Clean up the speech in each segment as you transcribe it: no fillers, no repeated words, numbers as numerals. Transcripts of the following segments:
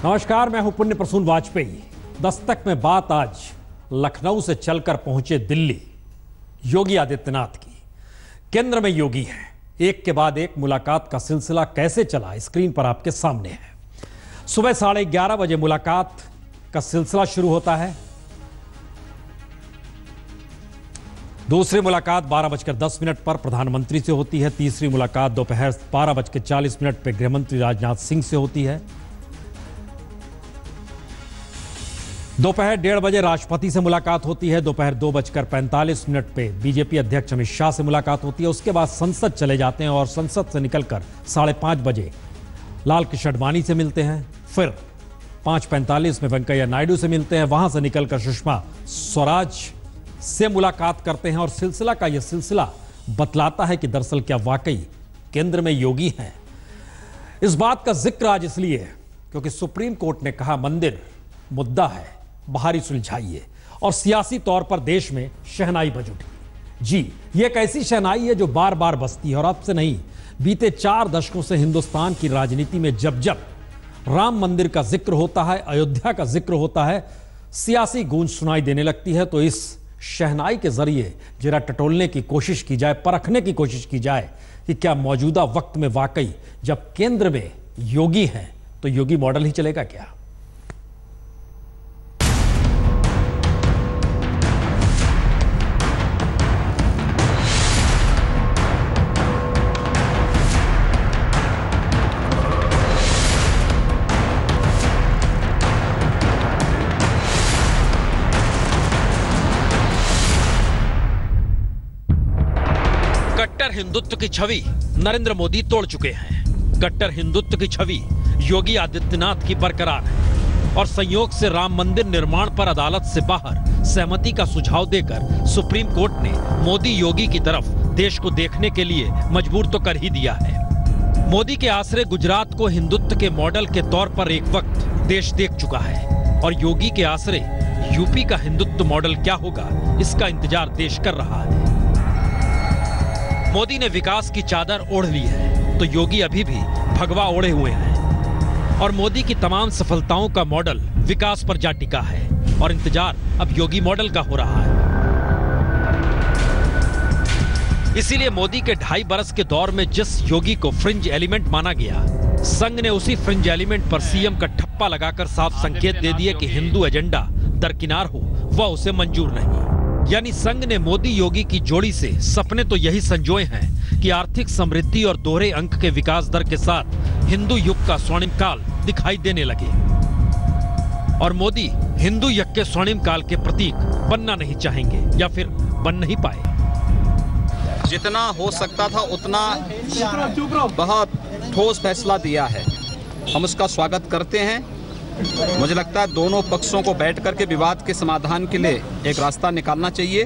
नमस्कार, मैं हूं पुण्य प्रसून वाजपेयी। दस्तक में बात आज लखनऊ से चलकर पहुंचे दिल्ली योगी आदित्यनाथ की। केंद्र में योगी है, एक के बाद एक मुलाकात का सिलसिला कैसे चला स्क्रीन पर आपके सामने है। सुबह 11:30 बजे मुलाकात का सिलसिला शुरू होता है। दूसरी मुलाकात 12:10 पर प्रधानमंत्री से होती है। तीसरी मुलाकात दोपहर 12:40 पर गृहमंत्री राजनाथ सिंह से होती है। दोपहर 1:30 बजे राष्ट्रपति से मुलाकात होती है। दोपहर 2:45 पे बीजेपी अध्यक्ष अमित शाह से मुलाकात होती है। उसके बाद संसद चले जाते हैं और संसद से निकलकर 5:30 बजे लाल कृष्ण आडवाणी से मिलते हैं। फिर 5:45 में वेंकैया नायडू से मिलते हैं। वहां से निकलकर सुषमा स्वराज से मुलाकात करते हैं और सिलसिला का यह सिलसिला बतलाता है कि दरअसल क्या वाकई केंद्र में योगी हैं। इस बात का जिक्र आज इसलिए क्योंकि सुप्रीम कोर्ट ने कहा मंदिर मुद्दा है, बाहरी सुलझाइए, और सियासी तौर पर देश में शहनाई बज उठी। जी, ये एक ऐसी शहनाई है जो बार बार बजती है और अब से नहीं, बीते 4 दशकों से हिंदुस्तान की राजनीति में जब जब राम मंदिर का जिक्र होता है, अयोध्या का जिक्र होता है, सियासी गूंज सुनाई देने लगती है। तो इस शहनाई के जरिए जरा टटोलने की कोशिश की जाए, परखने की कोशिश की जाए कि क्या मौजूदा वक्त में वाकई जब केंद्र में योगी हैं तो योगी मॉडल ही चलेगा क्या। कट्टर हिंदुत्व की छवि नरेंद्र मोदी तोड़ चुके हैं। कट्टर हिंदुत्व की छवि योगी आदित्यनाथ की बरकरार है और संयोग से राम मंदिर निर्माण पर अदालत से बाहर सहमति का सुझाव देकर सुप्रीम कोर्ट ने मोदी योगी की तरफ देश को देखने के लिए मजबूर तो कर ही दिया है। मोदी के आसरे गुजरात को हिंदुत्व के मॉडल के तौर पर एक वक्त देश देख चुका है और योगी के आसरे यूपी का हिंदुत्व मॉडल क्या होगा, इसका इंतजार देश कर रहा है। मोदी ने विकास की चादर ओढ़ ली है तो योगी अभी भी भगवा ओढ़े हुए हैं और मोदी की तमाम सफलताओं का मॉडल विकास पर जा टिका है और इंतजार अब योगी मॉडल का हो रहा है। इसीलिए मोदी के 2.5 बरस के दौर में जिस योगी को फ्रिंज एलिमेंट माना गया, संघ ने उसी फ्रिंज एलिमेंट पर सीएम का ठप्पा लगाकर साफ संकेत दे दिए कि हिंदू एजेंडा दरकिनार हो, वह उसे मंजूर नहीं। यानी संघ ने मोदी योगी की जोड़ी से सपने तो यही संजोए हैं कि आर्थिक समृद्धि और दोहरे अंक के विकास दर के साथ हिंदू युग का स्वर्णिम काल दिखाई देने लगे और मोदी हिंदू युग के स्वर्णिम काल के प्रतीक बनना नहीं चाहेंगे या फिर बन नहीं पाए। जितना हो सकता था उतना बहुत ठोस फैसला दिया है, हम उसका स्वागत करते हैं। मुझे लगता है दोनों पक्षों को बैठ करके विवाद के समाधान के लिए एक रास्ता निकालना चाहिए।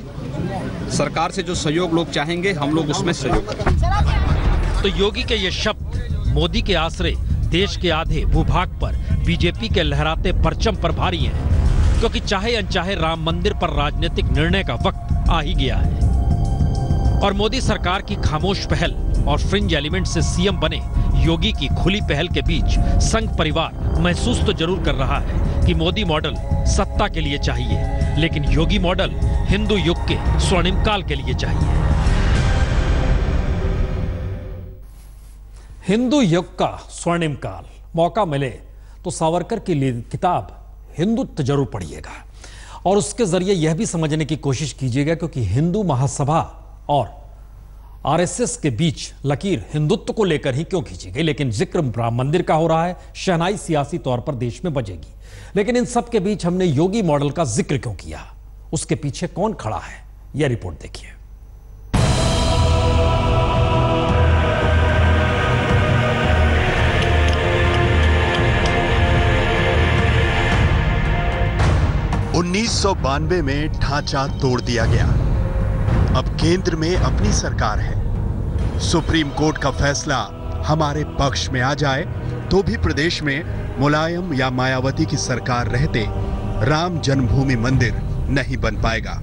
सरकार से जो सहयोग लोग चाहेंगे हम लोग उसमें सहयोग करेंगे। तो योगी के ये शब्द मोदी के आसरे देश के आधे भूभाग पर बीजेपी के लहराते परचम पर भारी हैं, क्योंकि चाहे अनचाहे राम मंदिर पर राजनीतिक निर्णय का वक्त आ ही गया है और मोदी सरकार की खामोश पहल और फ्रिंज एलिमेंट से सीएम बने योगी की खुली पहल के बीच संघ परिवार महसूस तो जरूर कर रहा है कि मोदी मॉडल सत्ता के लिए चाहिए, लेकिन योगी मॉडल हिंदू युग के स्वर्णिम काल के लिए चाहिए। हिंदू युग का स्वर्णिम काल, मौका मिले तो सावरकर की किताब हिंदुत्व जरूर पढ़िएगा और उसके जरिए यह भी समझने की कोशिश कीजिएगा क्योंकि हिंदू महासभा और आरएसएस के बीच लकीर हिंदुत्व को लेकर ही क्यों खींची गई, लेकिन जिक्र राम मंदिर का हो रहा है। शहनाई सियासी तौर पर देश में बजेगी, लेकिन इन सब के बीच हमने योगी मॉडल का जिक्र क्यों किया, उसके पीछे कौन खड़ा है, यह रिपोर्ट देखिए। (1992) में ढांचा तोड़ दिया गया। अब केंद्र में अपनी सरकार है। सुप्रीम कोर्ट का फैसला हमारे पक्ष में आ जाए तो भी प्रदेश में मुलायम या मायावती की सरकार रहते राम जन्मभूमि मंदिर नहीं बन पाएगा।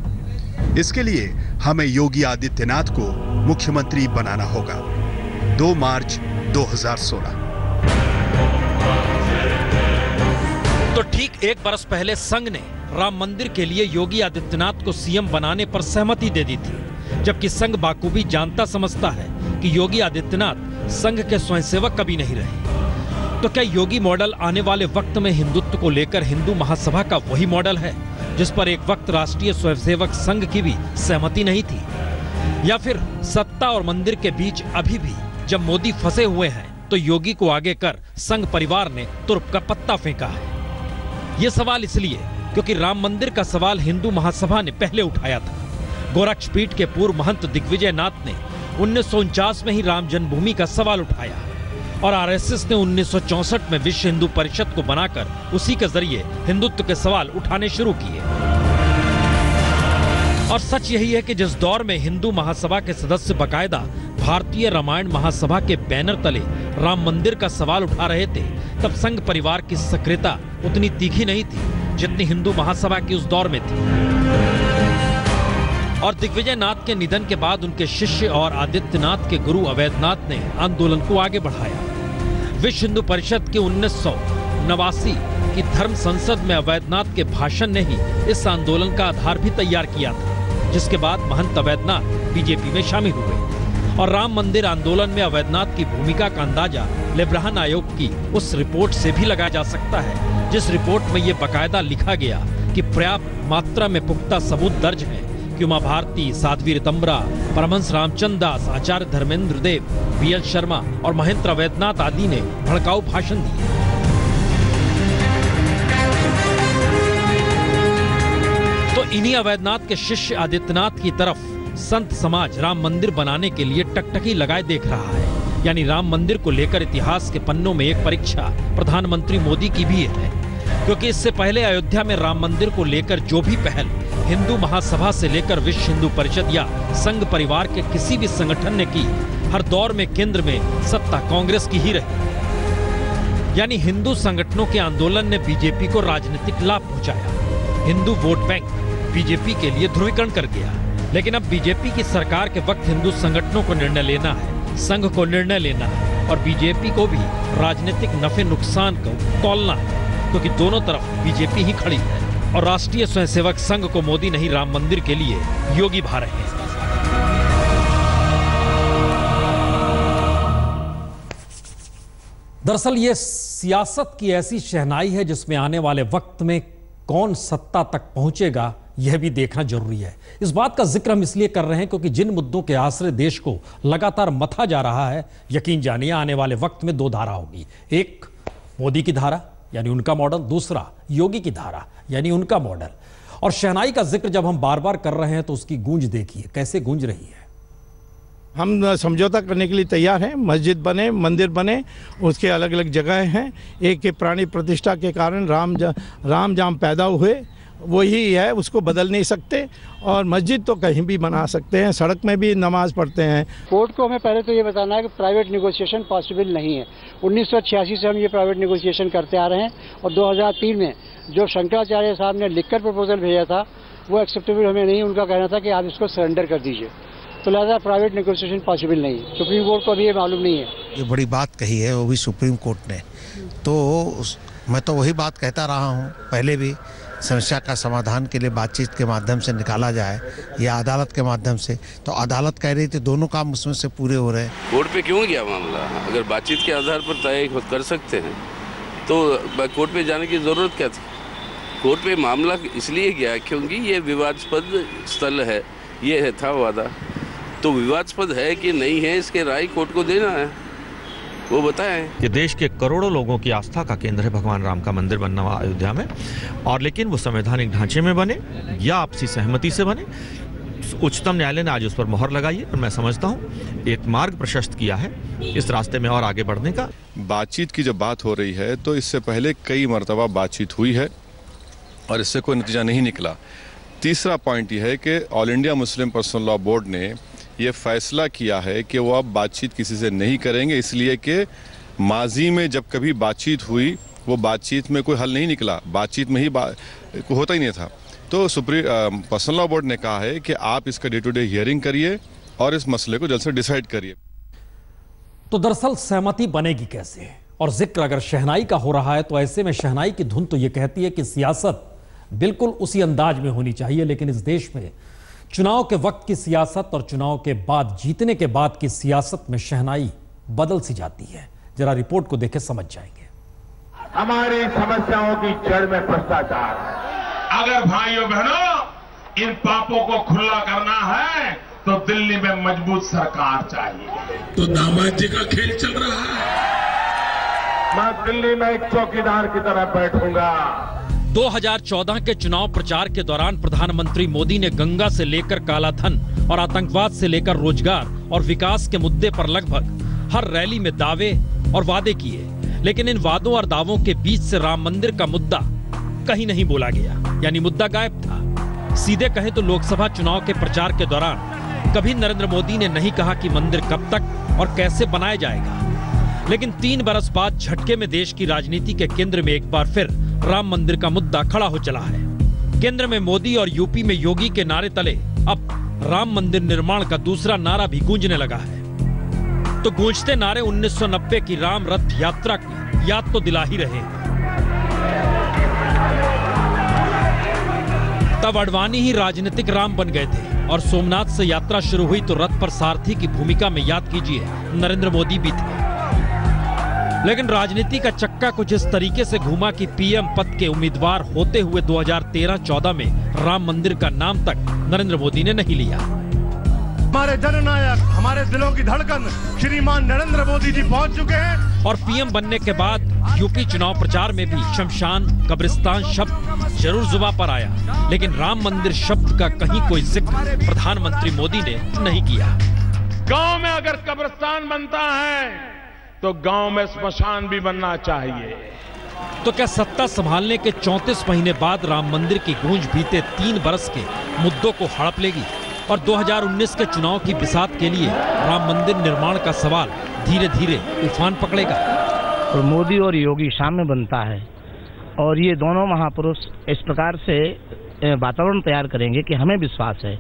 इसके लिए हमें योगी आदित्यनाथ को मुख्यमंत्री बनाना होगा। 2 मार्च 2016। तो ठीक 1 बरस पहले संघ ने राम मंदिर के लिए योगी आदित्यनाथ को सीएम बनाने पर सहमति दे दी थी, जबकि संघ बाखूबी जानता समझता है कि योगी आदित्यनाथ संघ के स्वयंसेवक कभी नहीं रहे। तो क्या योगी मॉडल आने वाले वक्त में हिंदुत्व को लेकर हिंदू महासभा का वही मॉडल है जिस पर एक वक्त राष्ट्रीय स्वयंसेवक संघ की भी सहमति नहीं थी, या फिर सत्ता और मंदिर के बीच अभी भी जब मोदी फंसे हुए हैं तो योगी को आगे कर संघ परिवार ने तुर्क का पत्ता फेंका है? ये सवाल इसलिए क्योंकि राम मंदिर का सवाल हिंदू महासभा ने पहले उठाया था। गोरक्षपीठ के पूर्व महंत दिग्विजय नाथ ने 1949 में ही राम जन्मभूमि का सवाल उठाया और आरएसएस ने 1964 में विश्व हिंदू परिषद को बनाकर उसी के जरिए हिंदुत्व के सवाल उठाने शुरू किए। और सच यही है कि जिस दौर में हिंदू महासभा के सदस्य बकायदा भारतीय रामायण महासभा के बैनर तले राम मंदिर का सवाल उठा रहे थे, तब संघ परिवार की सक्रियता उतनी तीखी नहीं थी जितनी हिंदू महासभा की उस दौर में थी। और दिग्विजय नाथ के निधन के बाद उनके शिष्य और आदित्यनाथ के गुरु अवैधनाथ ने आंदोलन को आगे बढ़ाया। विश्व हिंदू परिषद की 1989 की धर्म संसद में अवैधनाथ के भाषण ने ही इस आंदोलन का आधार भी तैयार किया था, जिसके बाद महंत अवैधनाथ बीजेपी में शामिल हुए। और राम मंदिर आंदोलन में अवैधनाथ की भूमिका का अंदाजा लेब्राहन आयोग की उस रिपोर्ट से भी लगाया जा सकता है, जिस रिपोर्ट में ये बाकायदा लिखा गया कि पर्याप्त मात्रा में पुख्ता सबूत दर्ज हैं कि उमा भारती, साध्वी ऋतंबरा, परमहंस रामचंद्र दास, आचार्य धर्मेंद्र देव, बीएल शर्मा और महेंद्र अवैधनाथ आदि ने भड़काऊ भाषण दिए। तो इन्हीं अवैधनाथ के शिष्य आदित्यनाथ की तरफ संत समाज राम मंदिर बनाने के लिए टकटकी लगाए देख रहा है। यानी राम मंदिर को लेकर इतिहास के पन्नों में एक परीक्षा प्रधानमंत्री मोदी की भी है, क्योंकि इससे पहले अयोध्या में राम मंदिर को लेकर जो भी पहल हिंदू महासभा से लेकर विश्व हिंदू परिषद या संघ परिवार के किसी भी संगठन ने की, हर दौर में केंद्र में सत्ता कांग्रेस की ही रही। यानी हिंदू संगठनों के आंदोलन ने बीजेपी को राजनीतिक लाभ पहुंचाया। हिंदू वोट बैंक बीजेपी के लिए ध्रुवीकरण कर गया। लेकिन अब बीजेपी की सरकार के वक्त हिंदू संगठनों को निर्णय लेना है, संघ को निर्णय लेना है और बीजेपी को भी राजनीतिक नफे नुकसान को तौलना है, क्योंकि दोनों तरफ बीजेपी ही खड़ी है और राष्ट्रीय स्वयंसेवक संघ को मोदी नहीं राम मंदिर के लिए योगी भा रहे हैं। दरअसल ये सियासत की ऐसी शहनाई है जिसमें आने वाले वक्त में कौन सत्ता तक पहुंचेगा यह भी देखना जरूरी है। इस बात का जिक्र हम इसलिए कर रहे हैं क्योंकि जिन मुद्दों के आश्रय देश को लगातार मथा जा रहा है, यकीन जानिए आने वाले वक्त में 2 धारा होगी। एक मोदी की धारा यानी उनका मॉडल, दूसरा योगी की धारा यानी उनका मॉडल। और शहनाई का जिक्र जब हम बार बार कर रहे हैं तो उसकी गूंज देखिए कैसे गूंज रही है। हम समझौता करने के लिए तैयार हैं। मस्जिद बने, मंदिर बने, उसके अलग अलग जगह हैं। एक के प्राणी प्रतिष्ठा के कारण राम जहाँ पैदा हुए वही है, उसको बदल नहीं सकते। और मस्जिद तो कहीं भी बना सकते हैं, सड़क में भी नमाज पढ़ते हैं। कोर्ट को हमें पहले तो ये बताना है कि प्राइवेट नेगोशिएशन पॉसिबल नहीं है। 1986 से हम ये प्राइवेट नेगोशिएशन करते आ रहे हैं और 2003 में जो शंकराचार्य साहब ने लिखकर प्रपोजल भेजा था वो एक्सेप्टेबल हमें नहीं। उनका कहना था कि आप इसको सरेंडर कर दीजिए, तो लिहाजा प्राइवेट नेगोशिएशन पॉसिबल नहीं है। सुप्रीम कोर्ट को अभी ये मालूम नहीं है। ये बड़ी बात कही है वो भी सुप्रीम कोर्ट ने, तो मैं तो वही बात कहता रहा हूँ पहले भी, समस्या का समाधान के लिए बातचीत के माध्यम से निकाला जाए या अदालत के माध्यम से। तो अदालत कह रही थी दोनों काम उसमें से पूरे हो रहे हैं। कोर्ट पे क्यों गया मामला? अगर बातचीत के आधार पर तय कर सकते हैं तो कोर्ट पे जाने की ज़रूरत क्या थी? कोर्ट पे मामला इसलिए गया क्योंकि ये विवादास्पद स्थल है, ये था वादा। तो विवादास्पद है कि नहीं है इसके राय कोर्ट को देना है, वो बताएं। कि देश के करोड़ों लोगों की आस्था का केंद्र है भगवान राम का मंदिर बनना अयोध्या में, और लेकिन वो संवैधानिक ढांचे में बने या आपसी सहमति से बने। उच्चतम न्यायालय ने आज उस पर मोहर लगाई है और मैं समझता हूँ एक मार्ग प्रशस्त किया है इस रास्ते में और आगे बढ़ने का। बातचीत की जब बात हो रही है तो इससे पहले कई मरतबा बातचीत हुई है और इससे कोई नतीजा नहीं निकला। तीसरा पॉइंट यह है कि all India Muslim personal law board ने ये फैसला किया है कि वो अब बातचीत किसी से नहीं करेंगे, इसलिए कि माजी में जब कभी बातचीत हुई वो बातचीत में कोई हल नहीं निकला, बातचीत में ही होता ही नहीं था। तो सुप्रीम पर्सनल लॉ बोर्ड ने कहा है कि आप इसका डे टू डे हियरिंग करिए और इस मसले को जल्द से डिसाइड करिए। तो दरअसल सहमति बनेगी कैसे? और जिक्र अगर शहनाई का हो रहा है तो ऐसे में शहनाई की धुन तो ये कहती है कि सियासत बिल्कुल उसी अंदाज में होनी चाहिए, लेकिन इस देश में चुनाव के वक्त की सियासत और चुनाव के बाद जीतने के बाद की सियासत में शहनाई बदल सी जाती है। जरा रिपोर्ट को देखें, समझ जाएंगे। हमारी समस्याओं की जड़ में भ्रष्टाचार है। अगर भाइयों बहनों इन पापों को खुला करना है तो दिल्ली में मजबूत सरकार चाहिए। तो दामाद जी का खेल चल रहा है। मैं दिल्ली में एक चौकीदार की तरह बैठूंगा। 2014 के चुनाव प्रचार के दौरान प्रधानमंत्री मोदी ने गंगा से लेकर कालाधन और आतंकवाद से लेकर रोजगार और विकास के मुद्दे पर लगभग हर रैली में दावे और वादे किए, लेकिन इन वादों और दावों के बीच से राम मंदिर का मुद्दा कहीं नहीं बोला गया, यानी मुद्दा गायब था। सीधे कहें तो लोकसभा चुनाव के प्रचार के दौरान कभी नरेंद्र मोदी ने नहीं कहा कि मंदिर कब तक और कैसे बनाया जाएगा, लेकिन 3 बरस बाद झटके में देश की राजनीति के केंद्र में एक बार फिर राम मंदिर का मुद्दा खड़ा हो चला है। केंद्र में मोदी और यूपी में योगी के नारे तले अब राम मंदिर निर्माण का दूसरा नारा भी गूंजने लगा है। तो गूंजते नारे 1990 की राम रथ यात्रा की याद तो दिला ही रहे हैं। तब अडवाणी ही राजनीतिक राम बन गए थे और सोमनाथ से यात्रा शुरू हुई तो रथ पर सारथी की भूमिका में याद कीजिए नरेंद्र मोदी भी थे। लेकिन राजनीति का चक्का कुछ इस तरीके से घूमा कि पीएम पद के उम्मीदवार होते हुए 2013-14 में राम मंदिर का नाम तक नरेंद्र मोदी ने नहीं लिया। हमारे जननायक, हमारे दिलों की धड़कन श्रीमान नरेंद्र मोदी जी पहुंच चुके हैं। और पीएम बनने के बाद यूपी चुनाव प्रचार में भी शमशान कब्रिस्तान शब्द जरूर जुबान पर आया, लेकिन राम मंदिर शब्द का कहीं कोई जिक्र प्रधानमंत्री मोदी ने नहीं किया। गांव में अगर कब्रिस्तान बनता है तो गांव में स्मशान भी बनना चाहिए। तो क्या सत्ता संभालने के 34 महीने बाद राम मंदिर की गूंज बीते 3 बरस के मुद्दों को हड़प लेगी और 2019 के चुनाव की बिसात के लिए राम मंदिर निर्माण का सवाल धीरे धीरे उफान पकड़ेगा? और मोदी और योगी सामने बनता है और ये दोनों महापुरुष इस प्रकार से वातावरण तैयार करेंगे कि हमें विश्वास है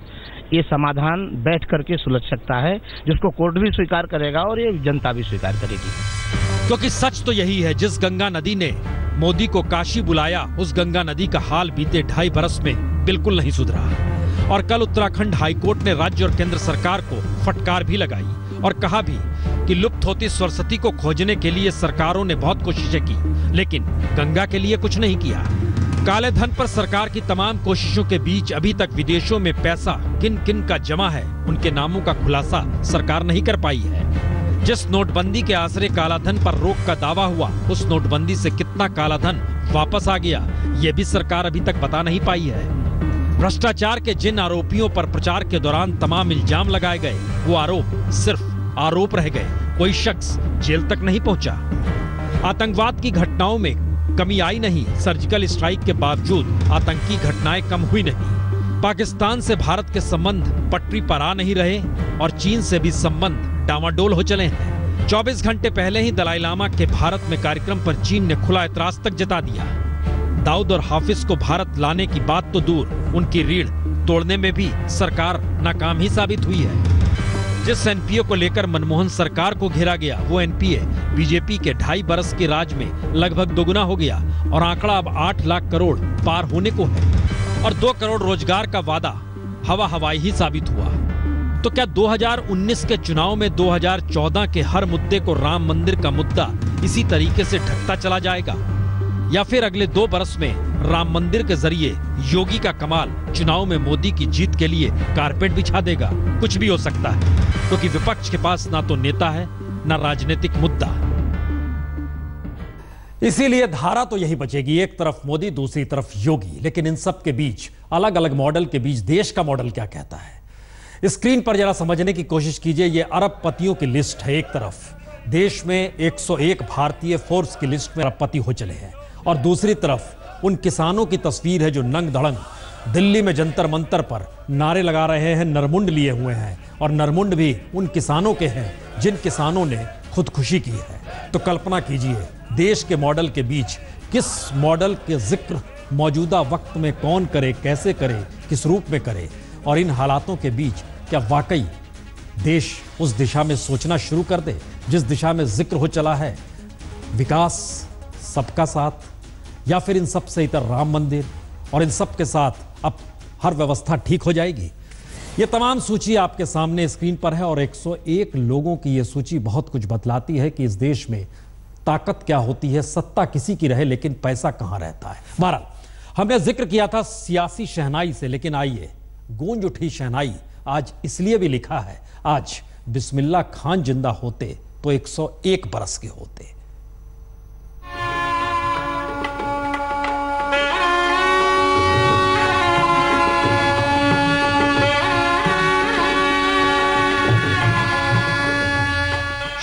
ये समाधान बैठ करके सुलझ सकता है, जिसको कोर्ट भी स्वीकार करेगा और ये जनता भी स्वीकार करेगी। क्योंकि सच तो यही है, जिस गंगा नदी ने मोदी को काशी बुलाया उस गंगा नदी का हाल बीते 2.5 बरस में बिल्कुल नहीं सुधरा। और कल उत्तराखंड हाईकोर्ट ने राज्य और केंद्र सरकार को फटकार भी लगाई और कहा भी कि लुप्त होती सरस्वती को खोजने के लिए सरकारों ने बहुत कोशिशें की, लेकिन गंगा के लिए कुछ नहीं किया। काले धन पर सरकार की तमाम कोशिशों के बीच अभी तक विदेशों में पैसा किन किन का जमा है उनके नामों का खुलासा सरकार नहीं कर पाई है। जिस नोटबंदी के आसरे कालाधन पर रोक का दावा हुआ, उस नोटबंदी से कितना कालाधन वापस आ गया ये भी सरकार अभी तक बता नहीं पाई है। भ्रष्टाचार के जिन आरोपियों पर प्रचार के दौरान तमाम इल्जाम लगाए गए, वो आरोप सिर्फ आरोप रह गए, कोई शख्स जेल तक नहीं पहुंचा। आतंकवाद की घटनाओं में कमी आई नहीं, सर्जिकल स्ट्राइक के बावजूद आतंकी घटनाएं कम हुई नहीं। पाकिस्तान से भारत के संबंध पटरी पर आ नहीं रहे और चीन से भी संबंध डामाडोल हो चले हैं। 24 घंटे पहले ही दलाई लामा के भारत में कार्यक्रम पर चीन ने खुला एतराज तक जता दिया। दाऊद और हाफिज को भारत लाने की बात तो दूर, उनकी रीढ़ तोड़ने में भी सरकार नाकाम ही साबित हुई है। जिस एनपीए को लेकर मनमोहन सरकार को घेरा गया, वो एनपीए बीजेपी के 2.5 बरस के राज में लगभग दोगुना हो गया और आंकड़ा अब 8 लाख करोड़ पार होने को है। और 2 करोड़ रोजगार का वादा हवा हवाई ही साबित हुआ। तो क्या 2019 के चुनाव में 2014 के हर मुद्दे को राम मंदिर का मुद्दा इसी तरीके से ढकता चला जाएगा, या फिर अगले 2 बरस में राम मंदिर के जरिए योगी का कमाल चुनाव में मोदी की जीत के लिए कारपेट बिछा देगा? कुछ भी हो सकता है, क्योंकि विपक्ष के पास ना तो नेता है ना राजनीतिक मुद्दा। इसीलिए धारा तो यही बचेगी, एक तरफ मोदी दूसरी तरफ योगी। लेकिन इन सब के बीच, अलग अलग मॉडल के बीच, देश का मॉडल क्या कहता है? स्क्रीन पर जरा समझने की कोशिश कीजिए। ये अरबपतियों की लिस्ट है। एक तरफ देश में 101 भारतीय फोर्स की लिस्ट में अरबपति हो चले हैं और दूसरी तरफ उन किसानों की तस्वीर है जो नंग धड़ंग दिल्ली में जंतर मंतर पर नारे लगा रहे हैं, नरमुंड लिए हुए हैं। और नरमुंड भी उन किसानों के हैं जिन किसानों ने खुदकुशी की है। तो कल्पना कीजिए, देश के मॉडल के बीच किस मॉडल के जिक्र मौजूदा वक्त में कौन करे, कैसे करे, किस रूप में करे। और इन हालातों के बीच क्या वाकई देश उस दिशा में सोचना शुरू कर दे जिस दिशा में जिक्र हो चला है? विकास, सबका साथ, या फिर इन सब से इतर राम मंदिर, और इन सब के साथ अब हर व्यवस्था ठीक हो जाएगी? ये तमाम सूची आपके सामने स्क्रीन पर है और 101 लोगों की ये सूची बहुत कुछ बतलाती है कि इस देश में ताकत क्या होती है। सत्ता किसी की रहे लेकिन पैसा कहां रहता है। बहरहाल, हमने जिक्र किया था सियासी शहनाई से, लेकिन आइए, गूंज उठी शहनाई आज इसलिए भी लिखा है, आज बिस्मिल्लाह खान जिंदा होते तो 101 बरस के होते।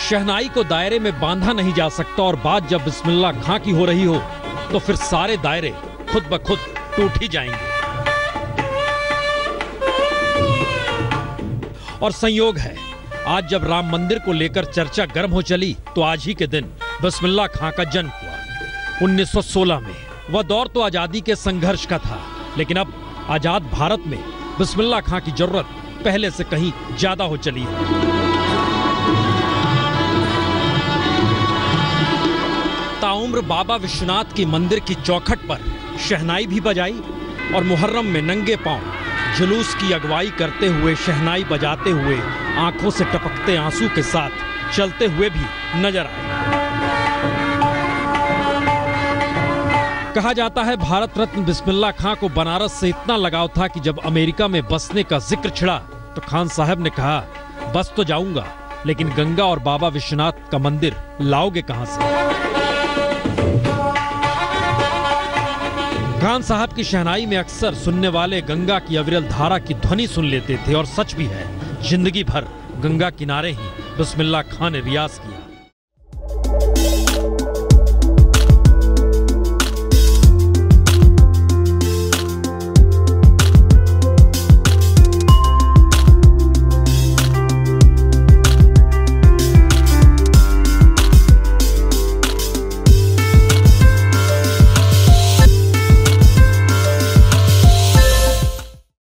शहनाई को दायरे में बांधा नहीं जा सकता और बात जब बिस्मिल्लाह खां की हो रही हो तो फिर सारे दायरे खुद ब खुद टूट ही जाएंगे। और संयोग है, आज जब राम मंदिर को लेकर चर्चा गर्म हो चली तो आज ही के दिन बिस्मिल्लाह खां का जन्म हुआ 1916 में। वह दौर तो आजादी के संघर्ष का था, लेकिन अब आजाद भारत में बिस्मिल्लाह खां की जरूरत पहले से कहीं ज्यादा हो चली है। ताउम्र बाबा विश्वनाथ की मंदिर की चौखट पर शहनाई भी बजाई और मुहर्रम में नंगे पांव जुलूस की अगुवाई करते हुए, शहनाई बजाते हुए, आंखों से टपकते आंसू के साथ चलते हुए भी नजर आए। कहा जाता है भारत रत्न बिस्मिल्लाह खां को बनारस से इतना लगाव था कि जब अमेरिका में बसने का जिक्र छिड़ा तो खान साहब ने कहा, बस तो जाऊंगा लेकिन गंगा और बाबा विश्वनाथ का मंदिर लाओगे कहां से? खान साहब की शहनाई में अक्सर सुनने वाले गंगा की अविरल धारा की ध्वनि सुन लेते थे और सच भी है, जिंदगी भर गंगा किनारे ही बिस्मिल्लाह खां ने रियाज किया।